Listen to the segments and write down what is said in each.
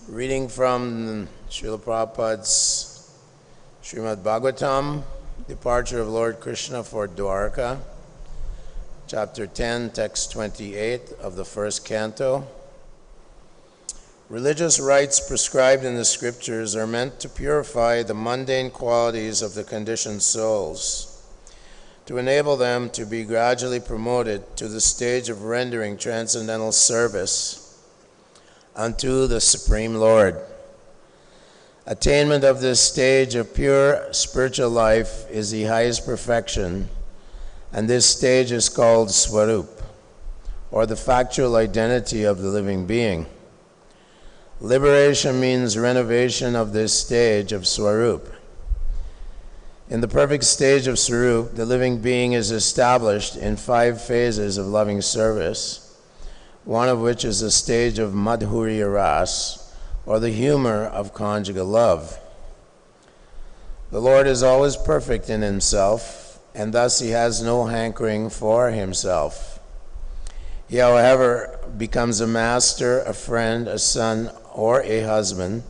Reading from Śrīla Prabhupada's Srimad Bhagavatam, Departure of Lord Krishna for Dwarka, Chapter 10, Text 28 of the first canto. Religious rites prescribed in the scriptures are meant to purify the mundane qualities of the conditioned souls, to enable them to be gradually promoted to the stage of rendering transcendental service unto the Supreme Lord. Attainment of this stage of pure spiritual life is the highest perfection, and this stage is called Swarup, or the factual identity of the living being. Liberation means renovation of this stage of Swarup. In the perfect stage of Swarup, the living being is established in 5 phases of loving service, one of which is the stage of Madhurya Ras, or the humor of conjugal love. The Lord is always perfect in himself, and thus he has no hankering for himself. He, however, becomes a master, a friend, a son, or a husband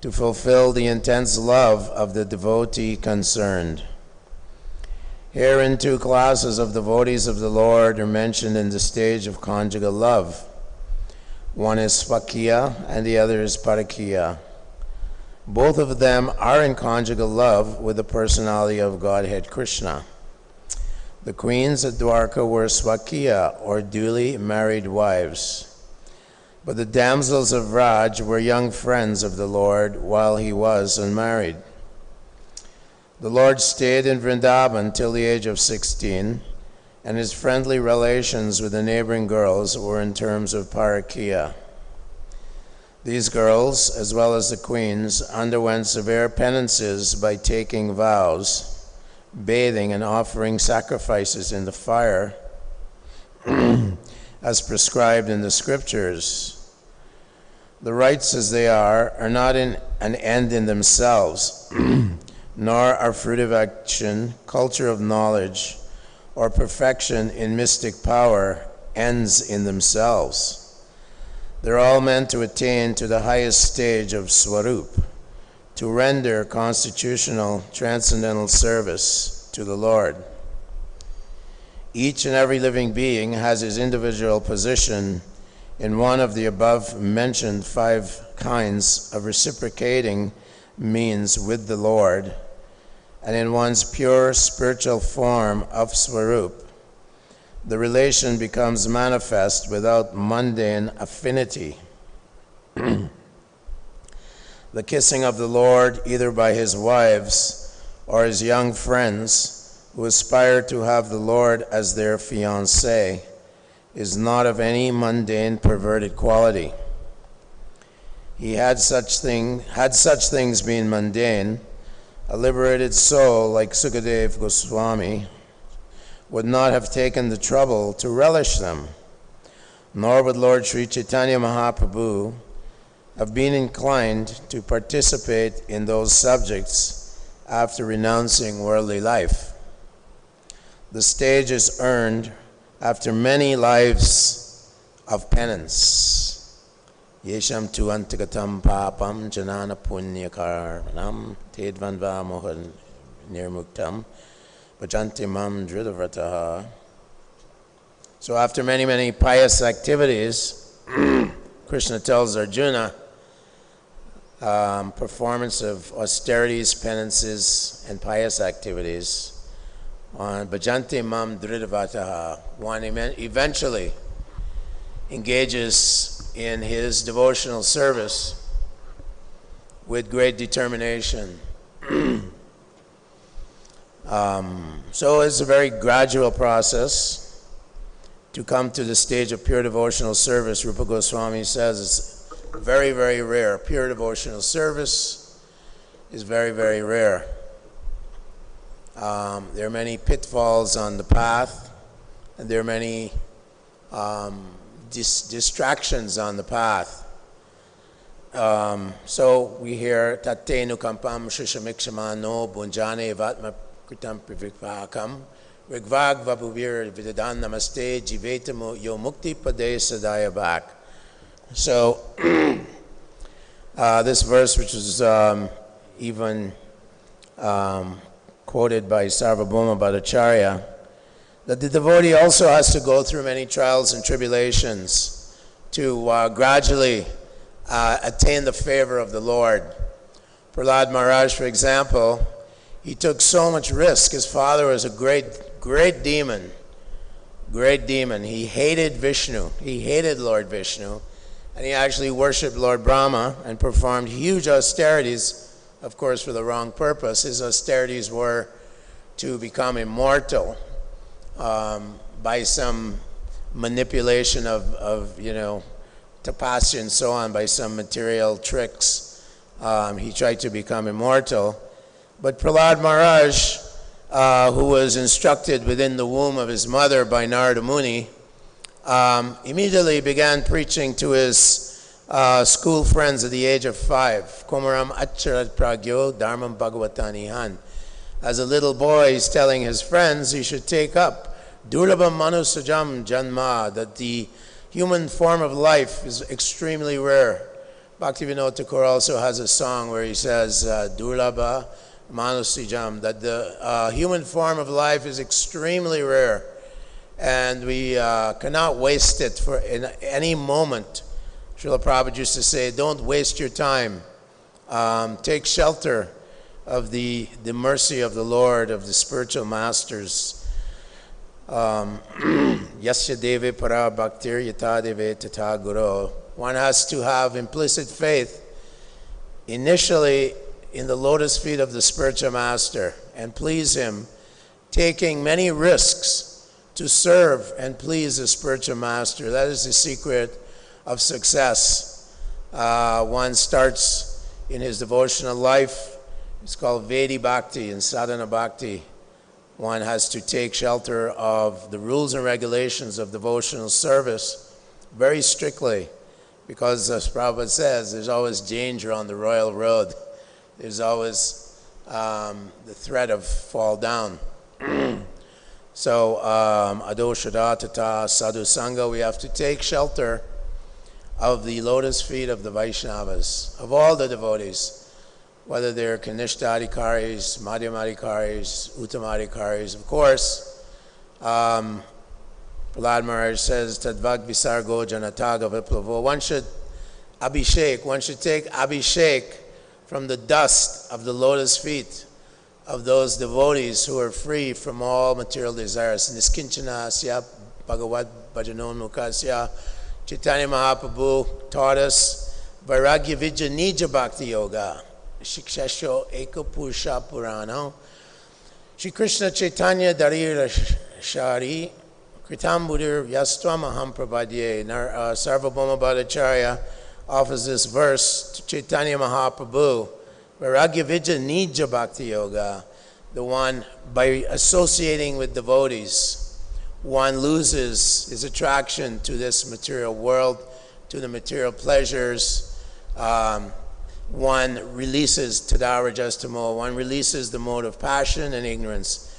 to fulfill the intense love of the devotee concerned. Herein 2 classes of devotees of the Lord are mentioned in the stage of conjugal love. One is Swakiya and the other is Parakiya. Both of them are in conjugal love with the personality of Godhead Krishna. The queens at Dwarka were Swakiya, or duly married wives. But the damsels of Vraj were young friends of the Lord while he was unmarried. The Lord stayed in Vrindavan till the age of 16, and his friendly relations with the neighboring girls were in terms of Parakiya. These girls, as well as the queens, underwent severe penances by taking vows, bathing and offering sacrifices in the fire, as prescribed in the scriptures. The rites as they are not an end in themselves, nor are fruit of action, culture of knowledge, or perfection in mystic power ends in themselves. They're all meant to attain to the highest stage of Swarup, to render constitutional transcendental service to the Lord. Each and every living being has his individual position in one of the above mentioned 5 kinds of reciprocating means with the Lord, and in one's pure spiritual form of Swarup, the relation becomes manifest without mundane affinity. The kissing of the Lord, either by his wives or his young friends who aspire to have the Lord as their fiancé, is not of any mundane perverted quality. Had such things been mundane, a liberated soul like Sukadeva Goswami would not have taken the trouble to relish them, nor would Lord Sri Chaitanya Mahaprabhu have been inclined to participate in those subjects after renouncing worldly life. The stage is earned after many lives of penance. Yesham tu antagatam papam janana punya karmanam tedvanva mohan nirmuktam bhajanti mam dhridavrataha. So after many pious activities, Krishna tells Arjuna, performance of austerities, penances, and pious activities, on bhajanti mam dhridavrataha, one eventually engages in his devotional service with great determination. So it's a very gradual process to come to the stage of pure devotional service. Rupa Goswami says it's very, very rare. Pure devotional service is very, very rare. There are many pitfalls on the path, and there are many distractions on the path. So we hear tate nukampam shishamikshama bunjane vatma kritam privikvakam rigvag vabuvir vidadan namaste jivetamo yo mukti pade sadaya bak. So This verse, which is even quoted by Sarvabhauma Bhattacharya, that the devotee also has to go through many trials and tribulations to gradually attain the favor of the Lord. Prahlad Maharaj, for example, he took so much risk. His father was a great demon. Great demon. He hated Vishnu. He hated Lord Vishnu. And he actually worshipped Lord Brahma and performed huge austerities, of course, for the wrong purpose. His austerities were to become immortal by some manipulation of tapasya and so on, by some material tricks. He tried to become immortal. But Prahlad Maharaj, who was instructed within the womb of his mother by Narada Muni, immediately began preaching to his school friends at the age of 5. Komaram acharat pragyo dharmam bhagavatanihan. As a little boy, he's telling his friends he should take up durlabham manusajam janma, that the human form of life is extremely rare. Bhaktivinoda Thakur also has a song where he says, durlabha manusajam, that the human form of life is extremely rare. And we cannot waste it for in any moment. Śrīla Prabhupada used to say, don't waste your time. Take shelter of the mercy of the Lord, of the spiritual masters. Yasya deve para bhaktir yata deve tata guru. One has to have implicit faith initially in the lotus feet of the spiritual master and please him, taking many risks to serve and please the spiritual master. That is the secret of success. One starts in his devotional life. It's called Vedi Bhakti and Sadhana Bhakti. One has to take shelter of the rules and regulations of devotional service very strictly, because as Prabhupada says, there's always danger on the royal road. There's always the threat of fall down. So, adoshada tata sadhu sangha, we have to take shelter of the lotus feet of the Vaishnavas, of all the devotees, whether they're Kanishtadikaris, Madhyamadikaris, Uttamadikaris. Of course, Prahlad Maharaj says, Tadvag Visargo Janataga Viplavo. One should take abhishek from the dust of the lotus feet of those devotees who are free from all material desires. Niskinchana Asya Bhagavad Bhajanon Mukasya. Chaitanya Mahaprabhu taught us Vairagya Vidya Nija Bhakti Yoga. Shikshasho Eka Purusha Purano. Shri Krishna Chaitanya Darir Shari Kritambudir Yastvam Aham Prabhadye. Sarvabhauma Bhattacharya offers this verse to Chaitanya Mahaprabhu. Vairagya Vidya Nija Bhakti Yoga. The one, by associating with devotees, one loses his attraction to this material world, to the material pleasures. One releases Tadara Justamo, one releases the mode of passion and ignorance.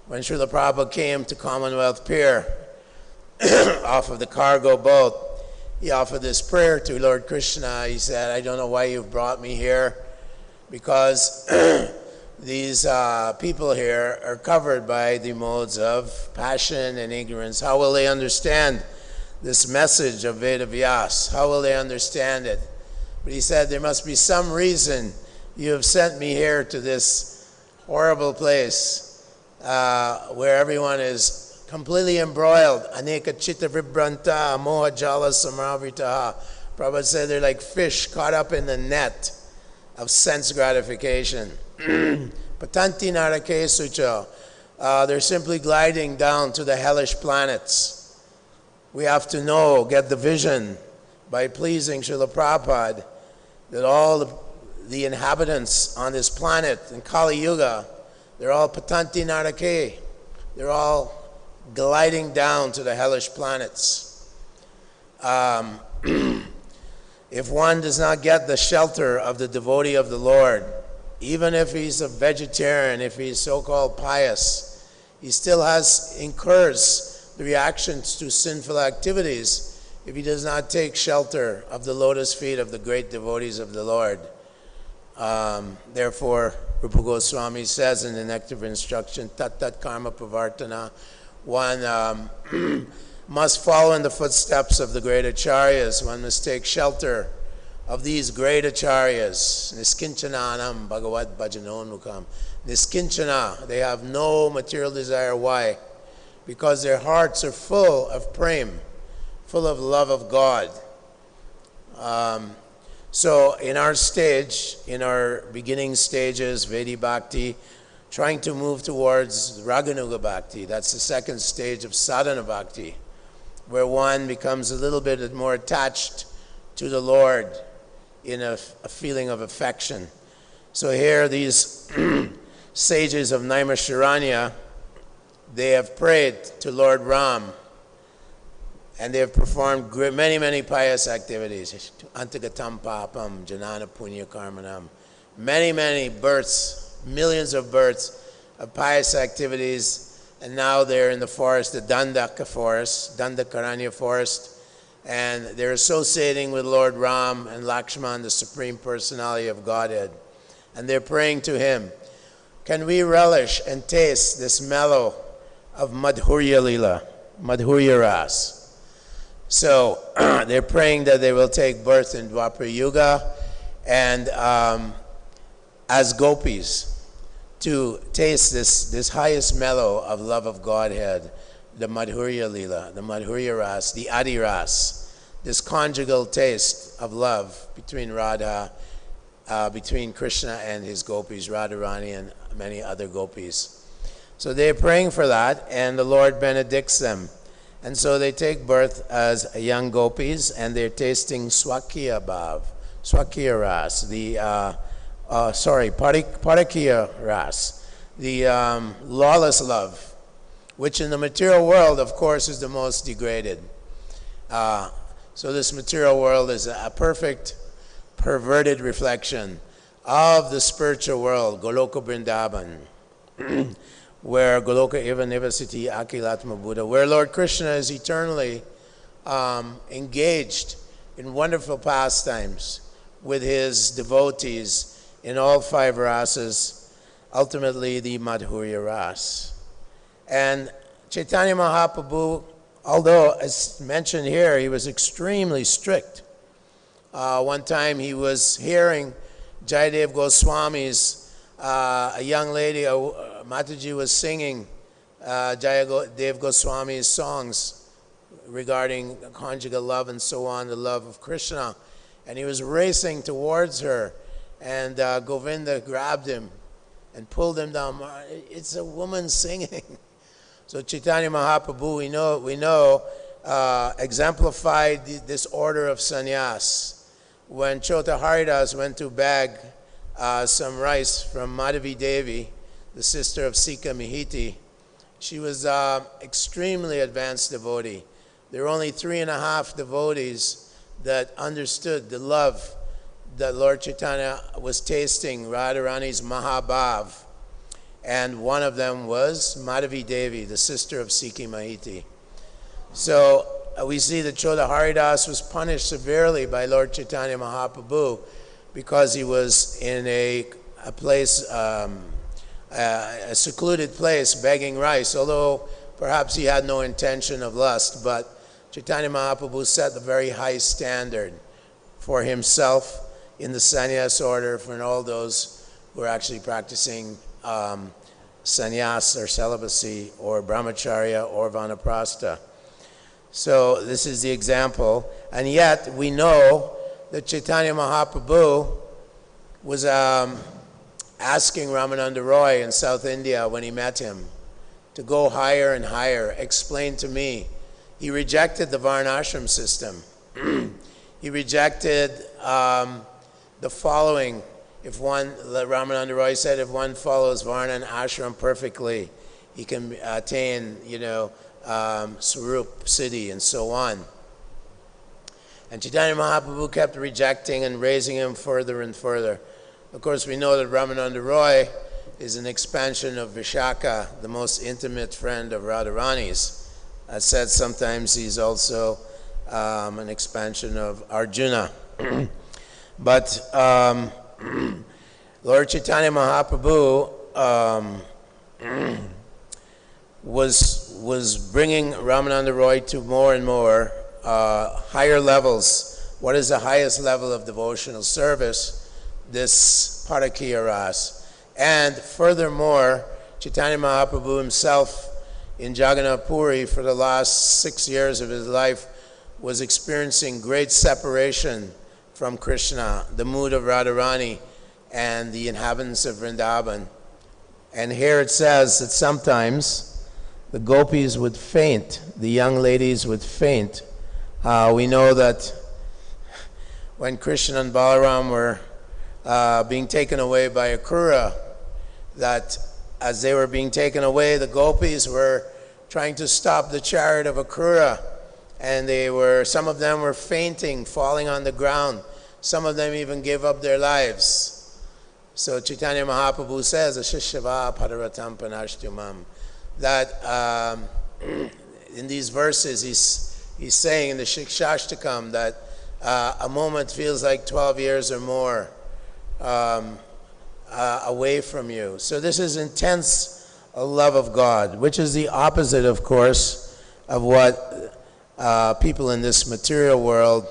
When Śrīla Prabhupada came to Commonwealth Pier off of the cargo boat, he offered this prayer to Lord Krishna. He said, I don't know why you've brought me here, because these people here are covered by the modes of passion and ignorance. How will they understand this message of Veda Vyas? How will they understand it? But he said, there must be some reason you have sent me here to this horrible place where everyone is completely embroiled. Aneka chitta vibranta moha jala samravritaha. Prabhupada said they're like fish caught up in the net of sense gratification. Patanti narake sucho. They're simply gliding down to the hellish planets. We have to know, get the vision by pleasing Śrīla Prabhupada, that all the inhabitants on this planet in Kali Yuga, they're all patanti narake. They're all gliding down to the hellish planets. If one does not get the shelter of the devotee of the Lord, even if he's a vegetarian, if he's so-called pious, he still incurs the reactions to sinful activities if he does not take shelter of the lotus feet of the great devotees of the Lord. Therefore, Rupa Goswami says in the Nectar of Instruction, Tat Tat Karma Pravartana, one must follow in the footsteps of the great acharyas. One must take shelter of these great acharyas. Niskinchananam Bhagavad Bhajanonmukam. Niskinchana, they have no material desire. Why? Because their hearts are full of prem, full of love of God. So in our stage, in our beginning stages, Vedi Bhakti, trying to move towards Raganuga Bhakti, that's the second stage of Sadhana Bhakti, where one becomes a little bit more attached to the Lord in a feeling of affection. So here these sages of Naimisharanya, they have prayed to Lord Ram, and they have performed many, many pious activities. Antagatam papam, janana punya karmanam. Many, many births, millions of births of pious activities, and now they're in the forest, the Dandaka forest, Dandakaranya forest, and they're associating with Lord Ram and Lakshman, the Supreme Personality of Godhead, and they're praying to him. Can we relish and taste this mellow of Madhurya Lila, Madhurya Ras? So they're praying that they will take birth in Dwapara Yuga and as gopis to taste this highest mellow of love of Godhead, the Madhurya Lila, the Madhurya Ras, the Adi Ras, this conjugal taste of love between Radha, between Krishna and his gopis, Radharani and many other gopis. So they're praying for that, and the Lord benedicts them. And so they take birth as young gopis, and they're tasting Swakiya Bhav, Swakiya Ras, Parakiya Ras, the lawless love, which in the material world, of course, is the most degraded. So this material world is a perfect, perverted reflection of the spiritual world, Goloka Vrindavan, where Goloka Eva Nivasiti Akilatma Buddha, where Lord Krishna is eternally engaged in wonderful pastimes with his devotees in all five rasas, ultimately the Madhurya Ras. And Chaitanya Mahaprabhu, although as mentioned here, he was extremely strict. One time he was hearing Jayadev Goswami's, a young lady, Mataji was singing Jayadev Goswami's songs regarding conjugal love and so on, the love of Krishna. And he was racing towards her, and Govinda grabbed him and pulled him down. It's a woman singing. So Chaitanya Mahaprabhu, we know exemplified this order of sannyas. When Chota Haridas went to beg some rice from Madhavi Devi, the sister of Sika Mihiti, she was extremely advanced devotee. There were only 3.5 devotees that understood the love that Lord Chaitanya was tasting, Radharani's Mahabhav. And one of them was Madhavi Devi, the sister of Siki Mahiti. So we see that Chota Haridas was punished severely by Lord Chaitanya Mahaprabhu because he was in a place, a secluded place, begging rice, although perhaps he had no intention of lust. But Chaitanya Mahaprabhu set a very high standard for himself in the sannyas order, for all those who are actually practicing sannyas or celibacy or brahmacharya or vanaprastha. So this is the example. And yet we know that Chaitanya Mahaprabhu was asking Ramananda Roy in South India when he met him to go higher and higher, explain to me. He rejected the Varnashram system. He rejected the following. If one, Ramananda Roy said, if one follows Varna and Ashram perfectly, he can attain, Swarup Siddhi and so on. And Chaitanya Mahaprabhu kept rejecting and raising him further and further. Of course, we know that Ramananda Roy is an expansion of Vishaka, the most intimate friend of Radharani's. I said sometimes he's also an expansion of Arjuna. But Lord Chaitanya Mahaprabhu was bringing Ramananda Roy to more and more higher levels. What is the highest level of devotional service? This Parakiya Ras. And furthermore, Chaitanya Mahaprabhu himself in Jagannath Puri for the last 6 years of his life was experiencing great separation from Krishna, the mood of Radharani and the inhabitants of Vrindavan. And here it says that sometimes the gopis would faint, the young ladies would faint. We know that when Krishna and Balaram were being taken away by Akrura, that as they were being taken away, the gopis were trying to stop the chariot of Akrura, and some of them were fainting, falling on the ground. Some of them even gave up their lives. So Chaitanya Mahaprabhu says, Ashishava Padaratam Panashtumam, that in these verses he's saying in the Shikshashtakam that a moment feels like 12 years or more away from you. So this is intense love of God, which is the opposite, of course, of what people in this material world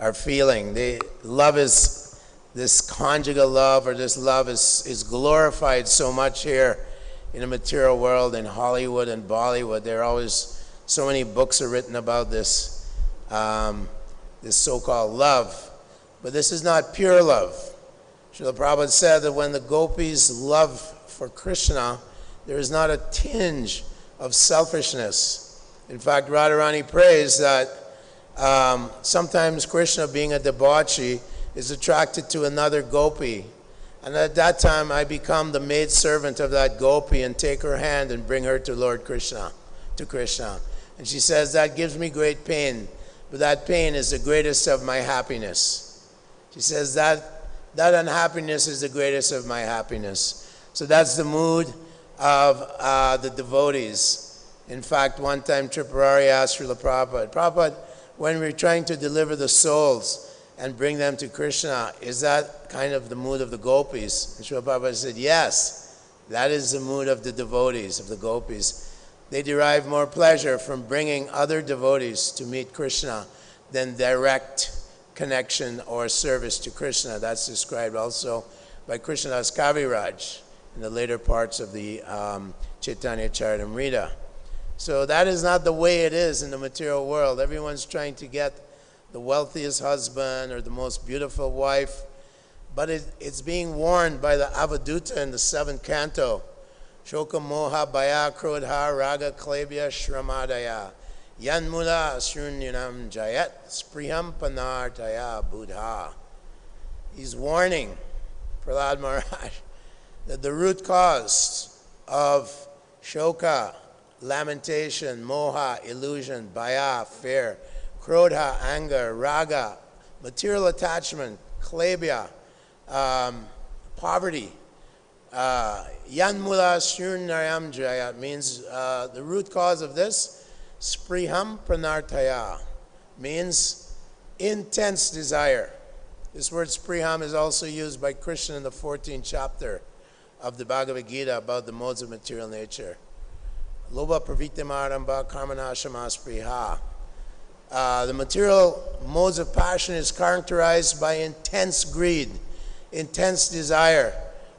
are feeling. Love is, this conjugal love, or this love is glorified so much here in the material world, in Hollywood and Bollywood. There are always so many books are written about this, this so-called love. But this is not pure love. Śrīla Prabhupada said that when the gopis love for Krishna, there is not a tinge of selfishness. In fact, Radharani prays that sometimes Krishna, being a debauchee, is attracted to another gopi. And at that time, I become the maidservant of that gopi and take her hand and bring her to Lord Krishna, to Krishna. And she says, that gives me great pain, but that pain is the greatest of my happiness. She says, that unhappiness is the greatest of my happiness. So that's the mood of the devotees. In fact, one time Tripurari asked Srila Prabhupada, Prabhupada, when we're trying to deliver the souls and bring them to Krishna, is that kind of the mood of the gopis? And Srila Prabhupada said, yes, that is the mood of the devotees, of the gopis. They derive more pleasure from bringing other devotees to meet Krishna than direct connection or service to Krishna. That's described also by Krishnadas Kaviraj in the later parts of the Chaitanya Charitamrita. So that is not the way it is in the material world. Everyone's trying to get the wealthiest husband or the most beautiful wife, but it's being warned by the Avaduta in the 7th canto. Shoka moha baya krodha raga klebya shramadaya yanmula shunyunam jayat spriham panartaya buddha. He's warning Prahlad Maharaj that the root cause of shoka, lamentation, moha, illusion, baya, fear, krodha, anger, raga, material attachment, klebya, poverty, yanmula shunyayam jayat means the root cause of this, spriham pranartaya, means intense desire. This word spriham is also used by Krishna in the 14th chapter of the Bhagavad-Gītā about the modes of material nature. Lobha pravittimaramba karmanashama spriha. The material modes of passion is characterized by intense greed, intense desire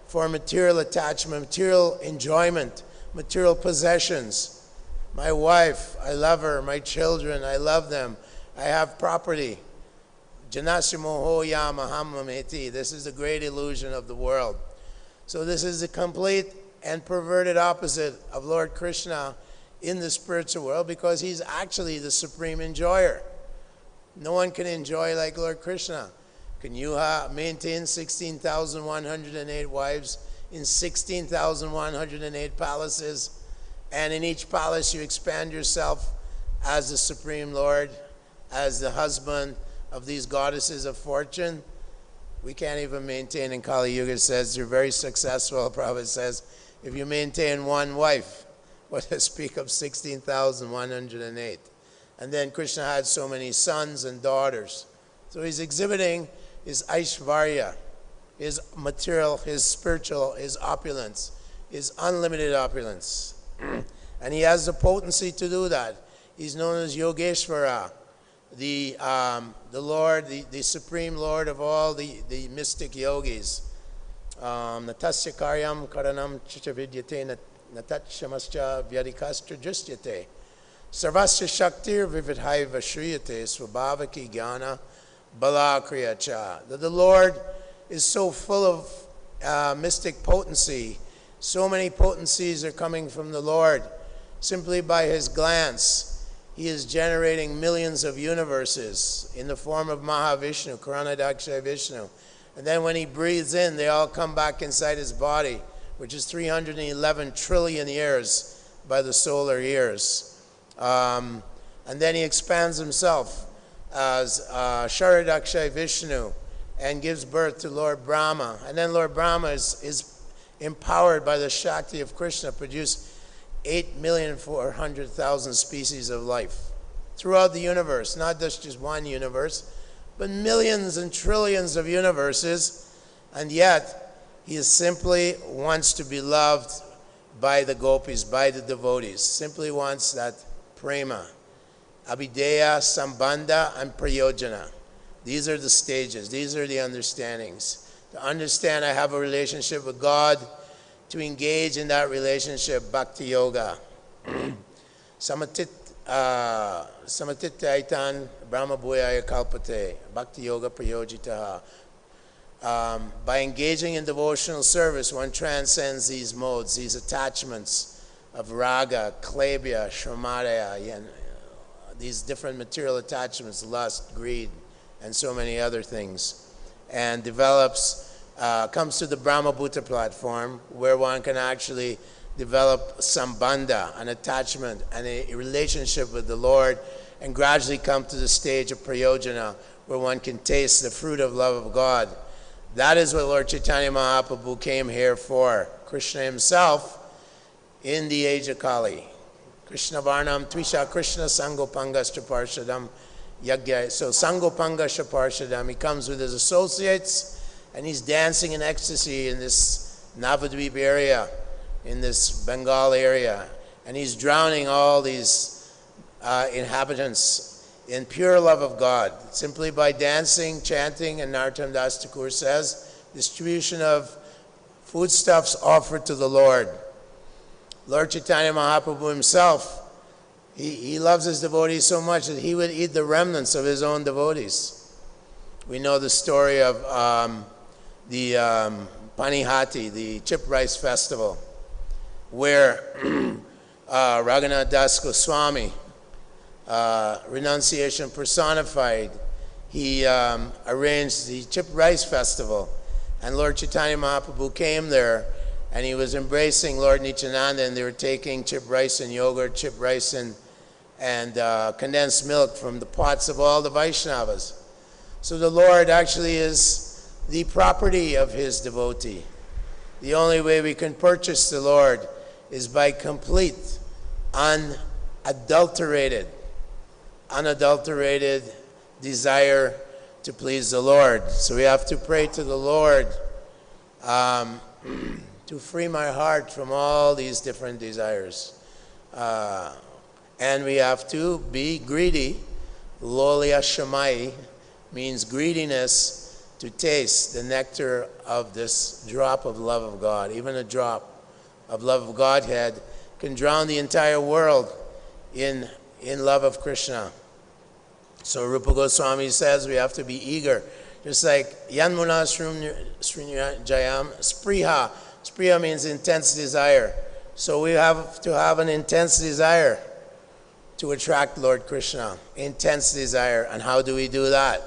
for material attachment, material enjoyment, material possessions. My wife, I love her. My children, I love them. I have property. Janasya moho ya mahamameti. This is the great illusion of the world. So this is the complete and perverted opposite of Lord Krishna in the spiritual world, because he's actually the supreme enjoyer. No one can enjoy like Lord Krishna. Can you maintain 16,108 wives in 16,108 palaces, and in each palace you expand yourself as the Supreme Lord, as the husband of these goddesses of fortune? We can't even maintain. In Kali Yuga, it says you're very successful. Prabhupada says if you maintain one wife, what to speak of 16,108. And then Krishna had so many sons and daughters. So he's exhibiting his Aishvarya, his material, his spiritual, his opulence, his unlimited opulence. And he has the potency to do that. He's known as Yogeshvara, the Lord, the Supreme Lord of all the mystic yogis. Natasya karyam karanam chichavidyate natatchamascha vyadikastra justyate. Sarvasya shaktir vividhaiva shriyate swabhavaki jnana balakriyacha. That the Lord is so full of mystic potency. So many potencies are coming from the Lord. Simply by his glance, he is generating millions of universes in the form of Mahavishnu, Kripanidhi Vishnu. And then when he breathes in, they all come back inside his body, which is 311 trillion years by the solar years. And then he expands himself as Sharidakshay Vishnu and gives birth to Lord Brahma. And then Lord Brahma is empowered by the Shakti of Krishna, produce 8,400,000 species of life throughout the universe, not just one universe, but millions and trillions of universes. And yet, he simply wants to be loved by the gopis, by the devotees, simply wants that prema, abhideya, sambandha, and prayojana. These are the stages, these are the understandings. To understand I have a relationship with God, to engage in that relationship, bhakti yoga. Samatitaitan brahma bhuyaya kalpate, bhakti yoga prayojitaha. By engaging in devotional service, one transcends these modes, these attachments of raga, klebya, shramadaya, and these different material attachments, lust, greed, and so many other things, and develops comes to the Brahma-Bhuta platform, where one can actually develop sambandha, an attachment, and a relationship with the Lord, and gradually come to the stage of prayojana, where one can taste the fruit of love of God. That is what Lord Chaitanya Mahaprabhu came here for. Krishna himself, in the age of Kali. Krishna Varnam Tvisha Krishna Sangopangastra Parshadam Yagya. So Sangopangastra Parshadam, he comes with his associates, and he's dancing in ecstasy in this Navadvip area, in this Bengal area. And he's drowning all these inhabitants in pure love of God, simply by dancing, chanting, and Narottam Das Thakur says, distribution of foodstuffs offered to the Lord. Lord Chaitanya Mahaprabhu himself, he loves his devotees so much that he would eat the remnants of his own devotees. We know the story of the Panihati, the chip rice festival, where Raghunath Das Goswami, renunciation personified, he arranged the chip rice festival, and Lord Chaitanya Mahaprabhu came there, and he was embracing Lord Nityananda, and they were taking chip rice and yogurt, chip rice and condensed milk from the pots of all the Vaishnavas. So the Lord actually is the property of his devotee. The only way we can purchase the Lord is by complete, unadulterated desire to please the Lord. So we have to pray to the Lord to free my heart from all these different desires. And we have to be greedy. Lolya Shamai means greediness, to taste the nectar of this drop of love of God. Even a drop of love of Godhead can drown the entire world in love of Krishna. So Rupa Goswami says we have to be eager. Just like Yanmuna Srinjayam, Spriha. Spriha means intense desire. So we have to have an intense desire to attract Lord Krishna. Intense desire. And how do we do that?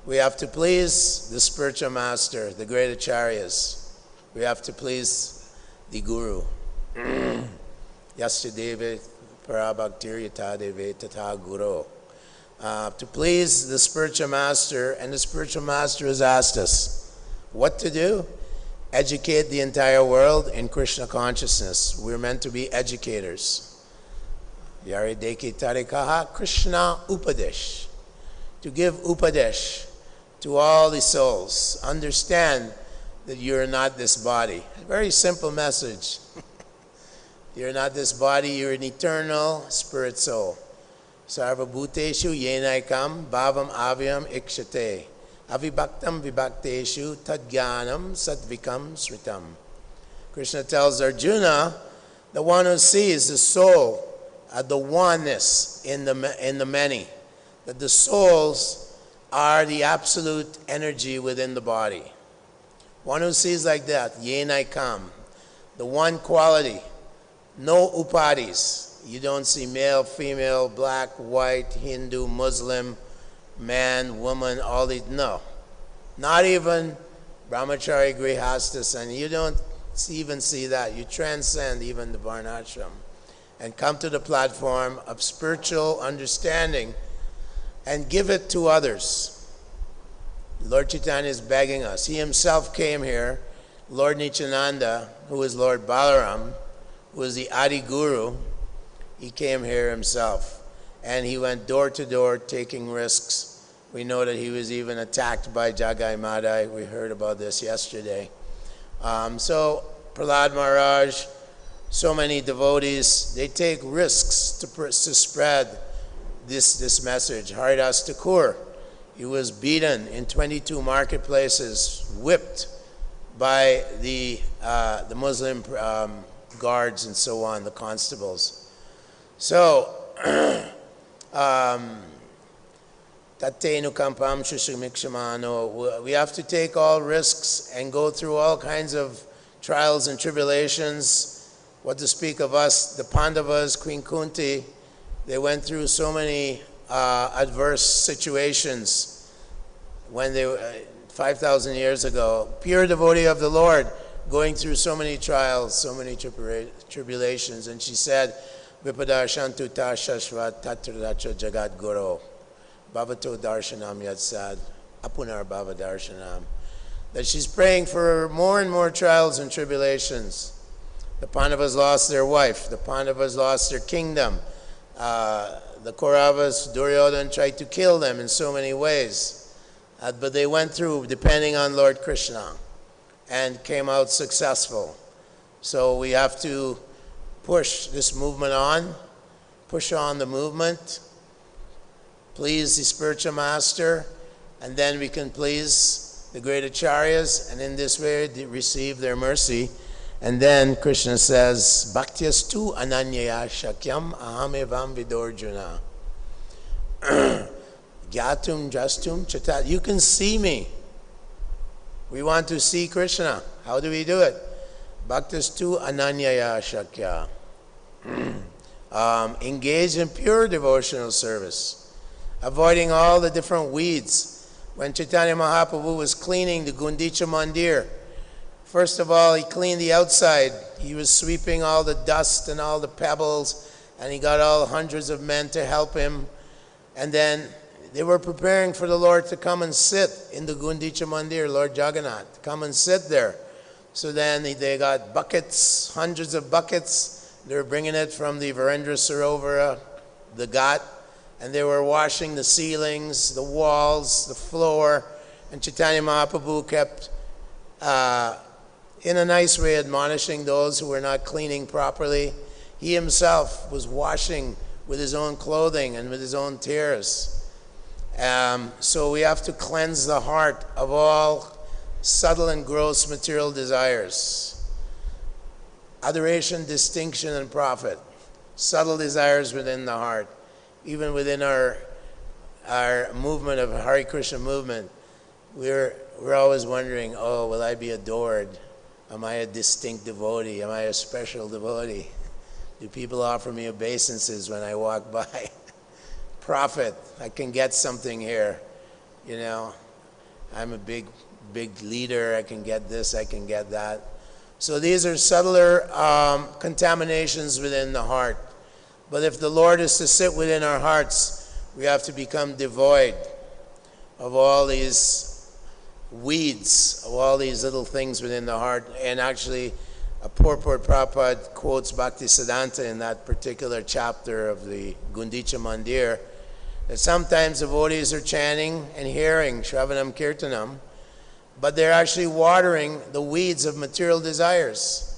We have to please the spiritual master, the great acharyas. We have to please the guru. Yasya deve parabhaktir yata deve tata guru. To please the spiritual master, and the spiritual master has asked us what to do. Educate the entire world in Krishna consciousness. We're meant to be educators. Yarideki tarikaha Krishna upadesh. To give upadesh to all the souls. Understand that you're not this body. A very simple message. You're not this body, you're an eternal spirit soul. Sarva bhuteshu yenaikam bhavam avyam ikshate. Avibhaktam vibhakteshu tadgyanam sadvikam sridham. Krishna tells Arjuna, the one who sees the soul, the oneness in the many, that the souls are the absolute energy within the body. One who sees like that, yenaikam, the one quality, no upadis. You don't see male, female, black, white, Hindu, Muslim, man, woman, all these, no. Not even brahmachari, grihastas, and you don't even see that. You transcend even the varnashram and come to the platform of spiritual understanding and give it to others. Lord Chaitanya is begging us. He himself came here. Lord Nityananda, who is Lord Balaram, who is the Adi Guru, he came here himself. And he went door to door taking risks. We know that he was even attacked by Jagai Madai. We heard about this yesterday. So Prahlad Maharaj, so many devotees, they take risks to spread this message. Haridas Thakur, he was beaten in 22 marketplaces, whipped by the Muslim guards and so on, the constables. So, we have to take all risks and go through all kinds of trials and tribulations. What to speak of us, the Pandavas, Queen Kunti, they went through so many adverse situations when they were 5,000 years ago. Pure devotee of the Lord, going through so many trials, so many tribulations. And she said, Vipadashantu ta shashvat tatradacha jagat guru. Bhavato darshanam yatsad. Apunar bhava darshanam. That she's praying for more and more trials and tribulations. The Pandavas lost their wife. The Pandavas lost their kingdom. The Kauravas, Duryodhana tried to kill them in so many ways. But they went through, depending on Lord Krishna, and came out successful. So we have to push this movement on, push on the movement, please the spiritual master, and then we can please the great acharyas, and in this way receive their mercy. And then Krishna says, Bhaktiyastu ananyaya shakyam aham evam vidorjuna. Gyatum jastum chatat. You can see me. We want to see Krishna. How do we do it? Bhaktiyastu ananyaya shakya. Engage in pure devotional service, avoiding all the different weeds. When Chaitanya Mahaprabhu was cleaning the Gundicha Mandir, first of all, he cleaned the outside. He was sweeping all the dust and all the pebbles, and he got all hundreds of men to help him. And then they were preparing for the Lord to come and sit in the Gundicha Mandir, Lord Jagannath, come and sit there. So then they got buckets, hundreds of buckets. They were bringing it from the Virendra Sarovara, the Ghat, and they were washing the ceilings, the walls, the floor. And Chaitanya Mahaprabhu kept, in a nice way, admonishing those who were not cleaning properly. He himself was washing with his own clothing and with his own tears. So we have to cleanse the heart of all subtle and gross material desires. Adoration, distinction, and profit. Subtle desires within the heart. Even within our movement of Hare Krishna movement, we're always wondering, oh, will I be adored? Am I a distinct devotee? Am I a special devotee? Do people offer me obeisances when I walk by? Profit, I can get something here. You know, I'm a big leader, I can get this, I can get that. So these are subtler contaminations within the heart. But if the Lord is to sit within our hearts, we have to become devoid of all these weeds, of all these little things within the heart, and actually Purport Prabhupada quotes Bhaktisiddhanta in that particular chapter of the Gundicha Mandir, that sometimes devotees are chanting and hearing Shravanam Kirtanam, but they're actually watering the weeds of material desires.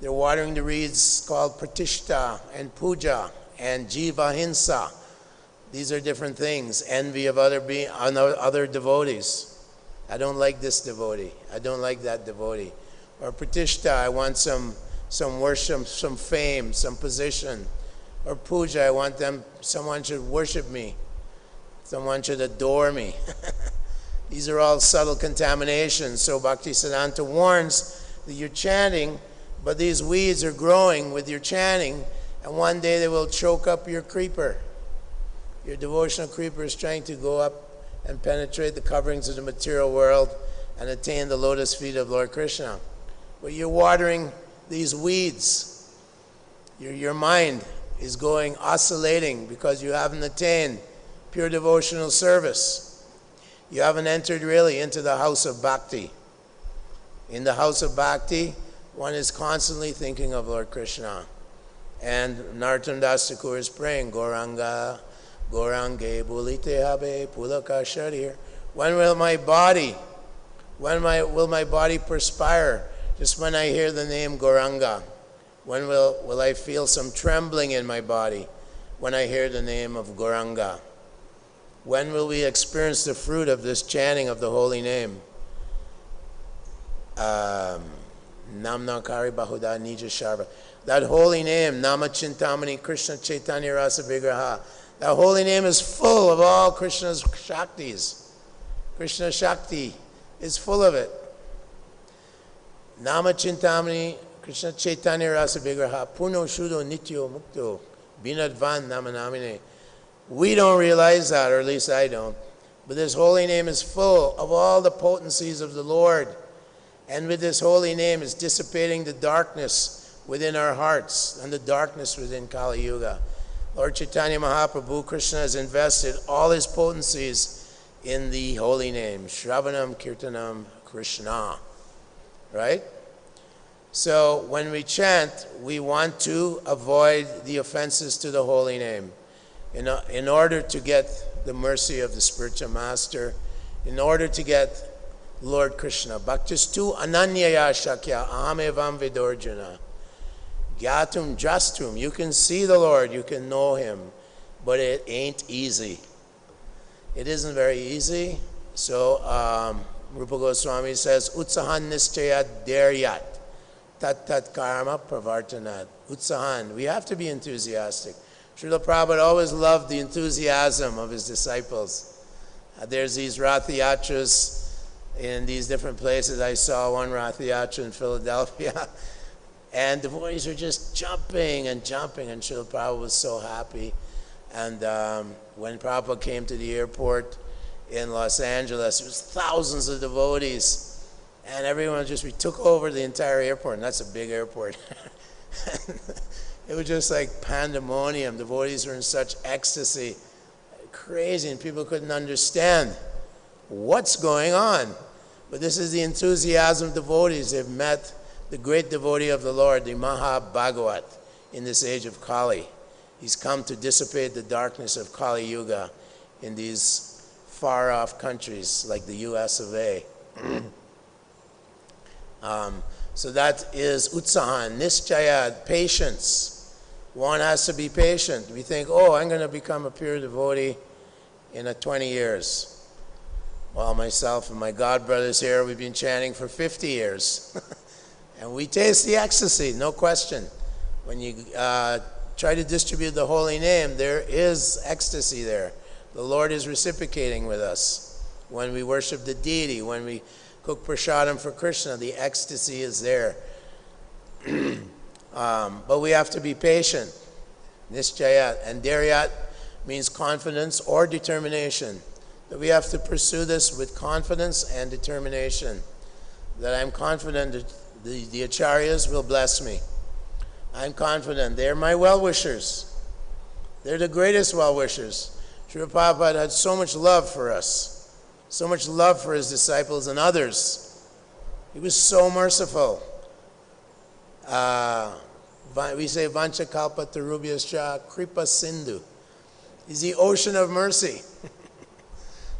They're watering the weeds called Pratishta and Puja and Jiva Hinsa. These are different things. Envy of other devotees. I don't like this devotee. I don't like that devotee. Or Pratishta, I want some worship, some fame, some position. Or Puja, I want someone should worship me. Someone should adore me. These are all subtle contaminations. So Bhaktisiddhanta warns that you're chanting, but these weeds are growing with your chanting, and one day they will choke up your creeper. Your devotional creeper is trying to go up and penetrate the coverings of the material world and attain the lotus feet of Lord Krishna. But you're watering these weeds. Your mind is going oscillating because you haven't attained pure devotional service. You haven't entered really into the house of Bhakti. In the house of Bhakti, one is constantly thinking of Lord Krishna. And Narottam Das Thakur is praying, Gauranga, Gaurange, Bulite Habe, Pulaka Sharir. When will my body perspire? Just when I hear the name Gauranga. When will I feel some trembling in my body when I hear the name of Gauranga? When will we experience the fruit of this chanting of the holy name? Namna Kari Bahuda Nija Sharva. That holy name, Nama Chintamani Krishna Chaitanya Rasa Vigraha. That holy name is full of all Krishna's Shaktis. Krishna Shakti is full of it. Nama Chintamani Krishna Chaitanya Rasa Vigraha. Puno Shuddho Nityo Mukto. Binadvan Nama Namine. We don't realize that, or at least I don't. But this holy name is full of all the potencies of the Lord. And with this holy name is dissipating the darkness within our hearts and the darkness within Kali Yuga. Lord Chaitanya Mahaprabhu, Krishna has invested all his potencies in the holy name. Shravanam Kirtanam Krishna. Right? So when we chant, we want to avoid the offenses to the holy name. In order to get the mercy of the spiritual master, in order to get Lord Krishna. Bhaktistu ananyaya shakya ahamevam vidorjuna. Gyatum jastum. You can see the Lord, you can know him, but it ain't easy. It isn't very easy. So Rupa Goswami says, Utsahan nischayat deryat. Tat tat karma pravartanat. Utsahan. We have to be enthusiastic. Śrīla Prabhupada always loved the enthusiasm of his disciples. There's these Rath Yatras in these different places. I saw one Rath Yatra in Philadelphia, and the boys were just jumping and jumping, and Śrīla Prabhupada was so happy. And when Prabhupada came to the airport in Los Angeles, there was thousands of devotees, and everyone we took over the entire airport, and that's a big airport. It was just like pandemonium. Devotees were in such ecstasy, crazy, and people couldn't understand what's going on. But this is the enthusiasm of devotees. They've met the great devotee of the Lord, the Maha-Bhagavat, in this age of Kali. He's come to dissipate the darkness of Kali Yuga in these far-off countries like the US of A. So that is Utsahan, Nischayad, patience. One has to be patient. We think, oh, I'm going to become a pure devotee in 20 years. Well, myself and my godbrothers here, we've been chanting for 50 years. And we taste the ecstasy, no question. When you try to distribute the holy name, there is ecstasy there. The Lord is reciprocating with us. When we worship the deity, when we cook prasadam for Krishna, the ecstasy is there. But we have to be patient. Nischayat. And Daryat means confidence or determination. That we have to pursue this with confidence and determination. That I'm confident that the acharyas will bless me. I'm confident. They're my well-wishers. They're the greatest well-wishers. Srila Prabhupada had so much love for us. So much love for his disciples and others. He was so merciful. We say Vancha Kalpa Tarubhyascha Kripa Sindhu. He's the ocean of mercy,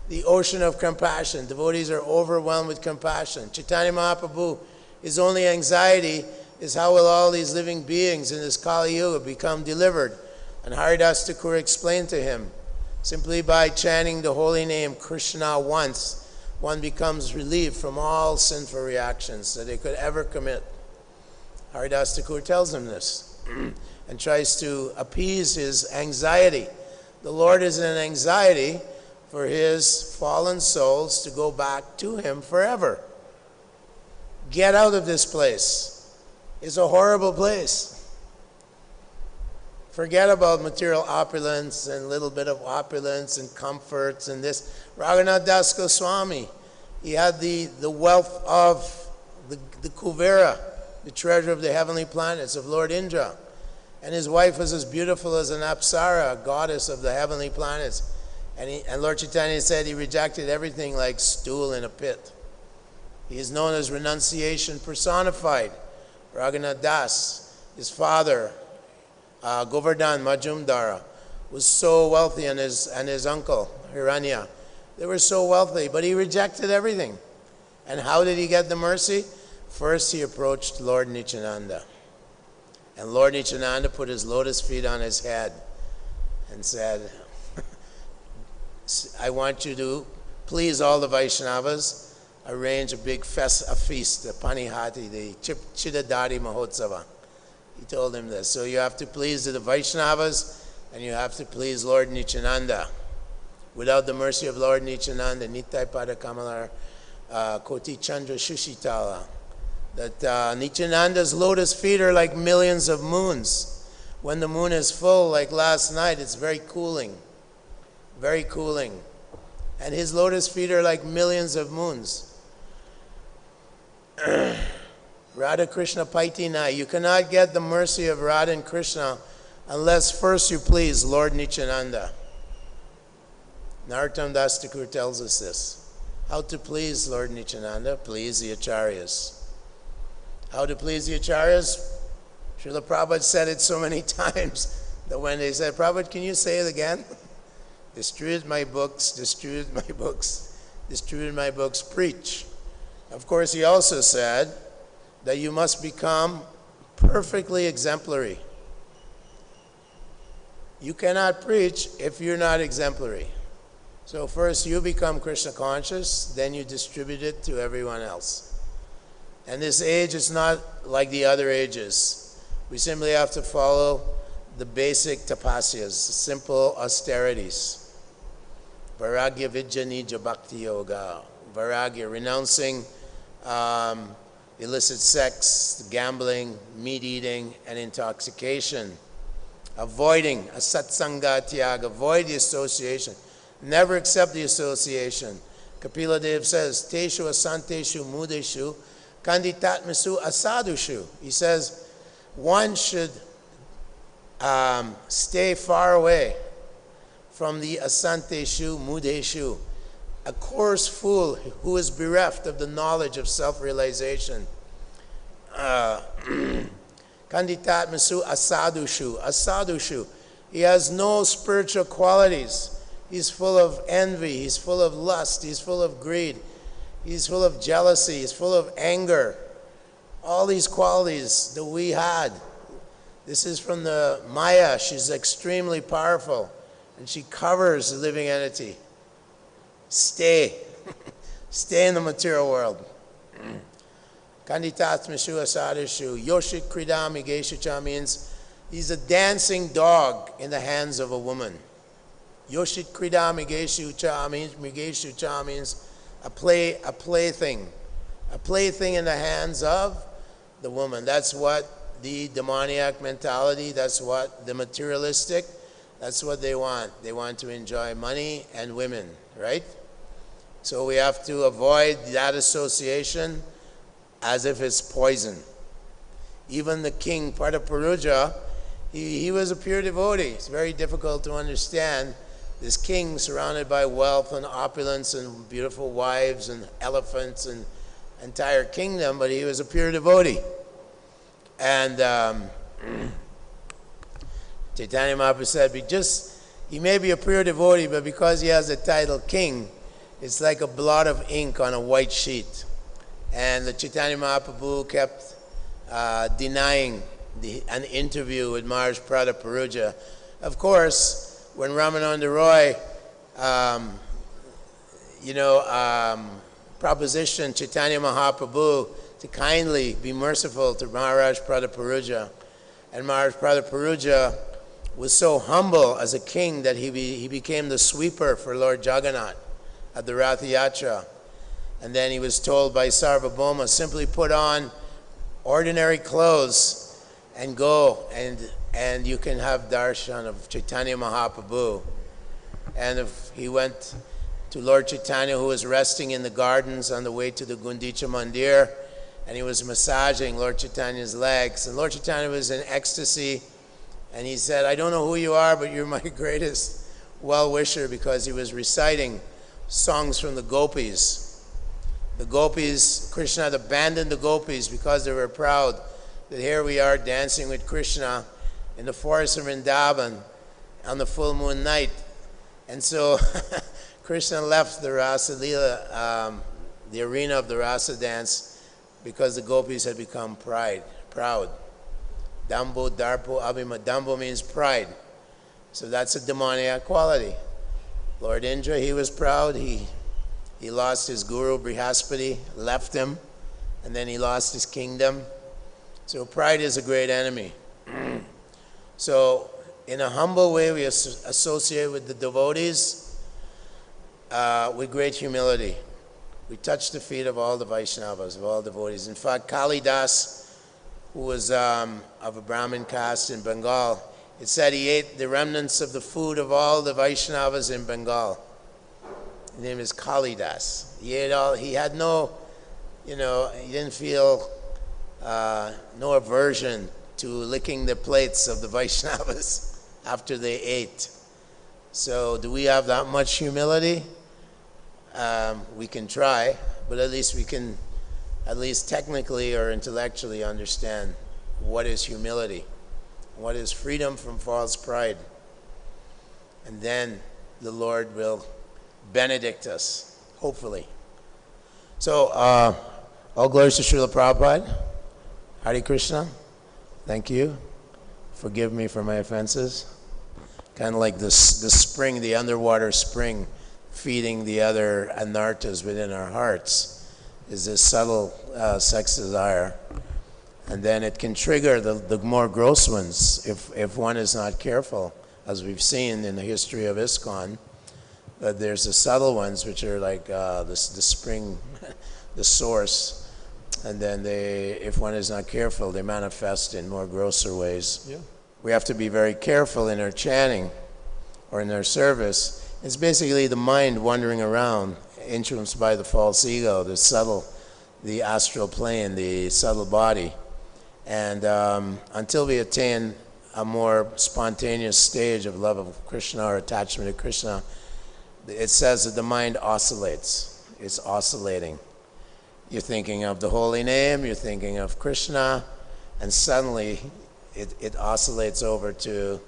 the ocean of compassion. Devotees are overwhelmed with compassion. Chaitanya Mahaprabhu, his only anxiety is how will all these living beings in this Kali Yuga become delivered. And Haridas Thakur explained to him, simply by chanting the holy name Krishna once, one becomes relieved from all sinful reactions that they could ever commit. Haridas Thakur tells him this and tries to appease his anxiety. The Lord is in anxiety for his fallen souls to go back to him forever. Get out of this place. It's a horrible place. Forget about material opulence and little bit of opulence and comforts and this. Raghunath Das Goswami, he had the wealth of the Kuvera, the treasure of the heavenly planets of Lord Indra. And his wife was as beautiful as an Apsara, a goddess of the heavenly planets. And Lord Chaitanya said he rejected everything like stool in a pit. He is known as renunciation personified. Raghunath Das, his father, Govardhan Majumdara, was so wealthy, and his uncle, Hiranya. They were so wealthy, but he rejected everything. And how did he get the mercy? First, he approached Lord Nityananda. And Lord Nityananda put his lotus feet on his head and said, I want you to please all the Vaishnavas, arrange a big feast, the Panihati, the Chidadari Mahotsava. He told him this. So you have to please the Vaishnavas and you have to please Lord Nityananda. Without the mercy of Lord Nityananda, Nitai Pada Kamalar Koti Chandra Shushitala, that Nityananda's lotus feet are like millions of moons. When the moon is full, like last night, it's very cooling. Very cooling. And his lotus feet are like millions of moons. Radha Krishna Paitina, you cannot get the mercy of Radha and Krishna unless first you please Lord Nityananda. Narottam Das Thakur tells us this. How to please Lord Nityananda? Please the Acharyas. How to please the Acharyas? Srila Prabhupada said it so many times that when they said, Prabhupada, can you say it again? Distribute my books, distribute my books, distribute my books, preach. Of course, he also said that you must become perfectly exemplary. You cannot preach if you're not exemplary. So first you become Krishna conscious, then you distribute it to everyone else. And this age is not like the other ages. We simply have to follow the basic tapasyas, simple austerities. Vairagya Vidya Nija Bhakti Yoga. Vairagya, renouncing illicit sex, gambling, meat eating, and intoxication. Avoiding asatsanga tyaga, avoid the association. Never accept the association. Kapila Dev says, Teshu asanteshu mudeshu kanditatmasu asadushu. He says, one should stay far away from the asanteshu mudeshu, a coarse fool who is bereft of the knowledge of self-realization. Kanditatmasu asadushu, asadushu. He has no spiritual qualities. He's full of envy, he's full of lust, he's full of greed, he's full of jealousy, he's full of anger. All these qualities that we had. This is from the Maya. She's extremely powerful and she covers the living entity. Stay. Stay in the material world. Kanditatmashu asadishu. Yoshit kridam igeshucha means he's a dancing dog in the hands of a woman. Yoshit kridam igeshucha means a plaything. A plaything in the hands of the woman. That's what the demoniac mentality, that's what the materialistic, that's what they want. They want to enjoy money and women, right? So we have to avoid that association as if it's poison. Even the king, Patapuruja, he was a pure devotee. It's very difficult to understand this king surrounded by wealth and opulence and beautiful wives and elephants and entire kingdom, but he was a pure devotee. And Chaitanya Mahaprabhu said, he may be a pure devotee, but because he has the title king, it's like a blot of ink on a white sheet. And the Chaitanya Mahaprabhu kept denying an interview with Maharaj Prataparuja. Of course, when Ramananda Roy, propositioned Chaitanya Mahaprabhu to kindly be merciful to Maharaj Prataparuja, and Maharaj Prataparuja was so humble as a king that he became the sweeper for Lord Jagannath at the Rath Yatra. And then he was told by Sarvabhauma, simply put on ordinary clothes and go, and you can have darshan of Chaitanya Mahaprabhu. And if he went to Lord Chaitanya, who was resting in the gardens on the way to the Gundicha Mandir, and he was massaging Lord Chaitanya's legs. And Lord Chaitanya was in ecstasy, and he said, I don't know who you are, but you're my greatest well-wisher, because he was reciting songs from the gopis. The gopis, Krishna had abandoned the gopis because they were proud that here we are dancing with Krishna in the forest of Vrindavan on the full moon night. And so Krishna left the Rasa Leela, the arena of the Rasa dance, because the gopis had become proud. Dambo, Darpo, Abhima. Dambo means pride. So that's a demoniac quality. Lord Indra, he was proud. He lost his guru, Brihaspati, left him, and then he lost his kingdom. So pride is a great enemy. So in a humble way, we associate with the devotees with great humility. We touch the feet of all the Vaishnavas, of all devotees. In fact, Kalidas, who was of a Brahmin caste in Bengal, it said he ate the remnants of the food of all the Vaishnavas in Bengal. His name is Kalidas. He ate all, he had no, he didn't feel no aversion to licking the plates of the Vaishnavas after they ate. So do we have that much humility? We can try, but at least we can, at least technically or intellectually, understand what is humility, what is freedom from false pride. And then the Lord will benedict us, hopefully. So, all glories to Srila Prabhupada. Hare Krishna. Thank you. Forgive me for my offenses. Kind of like this spring, the underwater spring, feeding the other anarthas within our hearts, is this subtle sex desire. And then it can trigger the more gross ones if one is not careful, as we've seen in the history of ISKCON. But there's the subtle ones, which are like the spring, the source. And then if one is not careful, they manifest in more grosser ways. Yeah. We have to be very careful in our chanting or in our service. It's basically the mind wandering around, influenced by the false ego, the subtle, the astral plane, the subtle body. And until we attain a more spontaneous stage of love of Krishna or attachment to Krishna, it says that the mind oscillates. It's oscillating. You're thinking of the holy name, you're thinking of Krishna, and suddenly it oscillates over to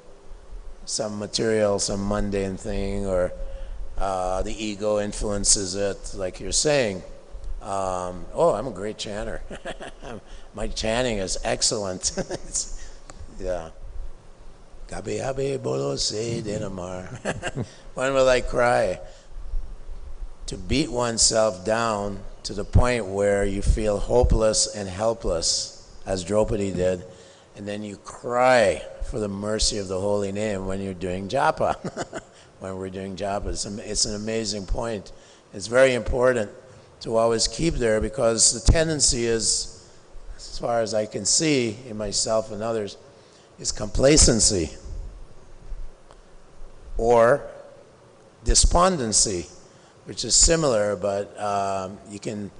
some material, some mundane thing, or the ego influences it, like you're saying. Oh, I'm a great chanter. My chanting is excellent. Yeah. Gabi habe bolo se dinamar. When will I cry? To beat oneself down to the point where you feel hopeless and helpless, as Draupadi did, and then you cry for the mercy of the holy name when you're doing japa. When we're doing japa, it's an amazing point. It's very important to always keep there, because the tendency is, as far as I can see in myself and others, is complacency or despondency, which is similar, but you can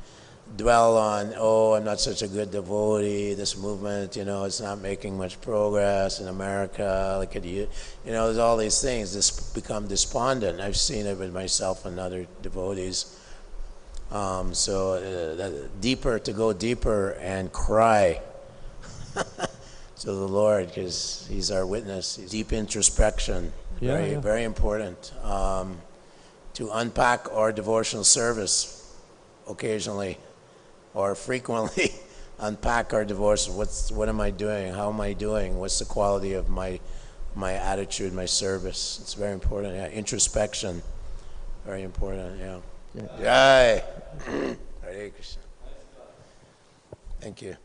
dwell on, oh, I'm not such a good devotee, this movement, it's not making much progress in America, look at you, there's all these things, become despondent. I've seen it with myself and other devotees. To go deeper and cry to the Lord, because He's our witness. Deep introspection, very important. To unpack our devotional service occasionally or frequently. Unpack our devotion. What am I doing? How am I doing? What's the quality of my attitude, my service? It's very important. Yeah, introspection, very important. Yeah. Jai. Hare Krishna. Thank you.